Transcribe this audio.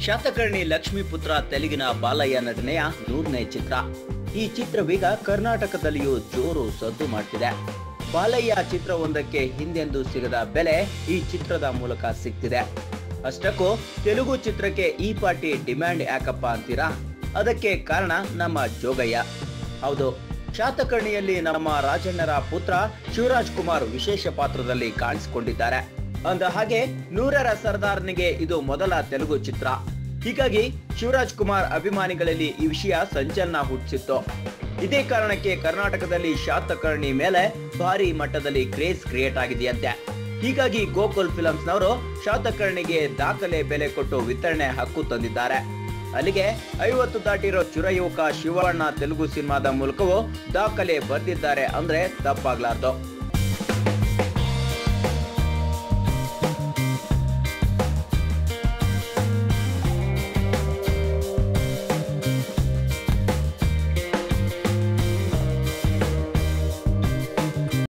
ಶಾತಕರ್ಣಿ ಲಕ್ಷ್ಮೀಪುತ್ರ ತೆಲುಗಿನ ಬಾಲಯ್ಯ ನಟನೆಯ 100ನೇ ಚಿತ್ರ. ಈ ಚಿತ್ರವೀಗ ಕರ್ನಾಟಕದಲ್ಲಿಯೂ ಜೋರು ಸದ್ದು ಮಾಡ್ತಿದೆ. ಬಾಲಯ್ಯ ಚಿತ್ರವೊಂದಕ್ಕೆ ಹಿಂದೆಂದೂ ಸಿಗದ ಬೆಲೆ ಈ ಚಿತ್ರದ ಮೂಲಕ ಸಿಗ್ತಿದೆ. ಅಷ್ಟಕ್ಕೂ ತೆಲುಗು ಚಿತ್ರಕ್ಕೆ ಈ ಪಾರ್ಟಿ ಡಿಮ್ಯಾಂಡ್ ಯಾಕಪ್ಪ ಅಂತೀರಾ? ಅದಕ್ಕೆ ಕಾರಣ ನಮ್ಮ ಜೋಗಯ್ಯ. ಹೌದು, ಶಾತಕರ್ಣಿಯಲ್ಲಿ ನಮ್ಮ ರಾಜಣ್ಣರ ಪುತ್ರ ಶಿವರಾಜ್ ಕುಮಾರ್ ವಿಶೇಷ ಪಾತ್ರದಲ್ಲಿ ಕಾಣಿಸಿಕೊಂಡಿದ್ದಾರೆ. ಅಂದ ಹಾಗೆ 100ರ ಸರ್ದಾರ್ನಿಗೆ ಇದು ಮೊದಲ ತೆಲುಗು ಚಿತ್ರ. ಹೀಗಾಗಿ ಶಿವರಾಜ್ ಕುಮಾರ್ ಅಭಿಮಾನಿಗಳಲ್ಲಿ ಈ ವಿಷಯ ಸಂಚಲನ ಹುಟ್ಟಿಸಿತ್ತು. ಇದೇ ಕಾರಣಕ್ಕೆ ಕರ್ನಾಟಕದಲ್ಲಿ ಶಾತಕರ್ಣಿ ಮೇಲೆ ಭಾರಿ ಮಟ್ಟದಲ್ಲಿ ಕ್ರೇಜ್ ಕ್ರಿಯೇಟ್ ಆಗಿದೆಯಂತೆ. ಹೀಗಾಗಿ ಗೋಕುಲ್ ಫಿಲಮ್ಸ್ ನವರು ಶಾತಕರ್ಣಿಗೆ ದಾಖಲೆ ಬೆಲೆ ಕೊಟ್ಟು ವಿತರಣೆ ಹಕ್ಕು ತಂದಿದ್ದಾರೆ. ಅಲ್ಲಿಗೆ 50 ದಾಟಿರೋ ಚಿರಯುವಕ ಶಿವಣ್ಣ ತೆಲುಗು ಸಿನಿಮಾದ ಮೂಲಕವೂ ದಾಖಲೆ ಬರೆದಿದ್ದಾರೆ ಅಂದ್ರೆ ತಪ್ಪಾಗ್ಲಾರ್ದು.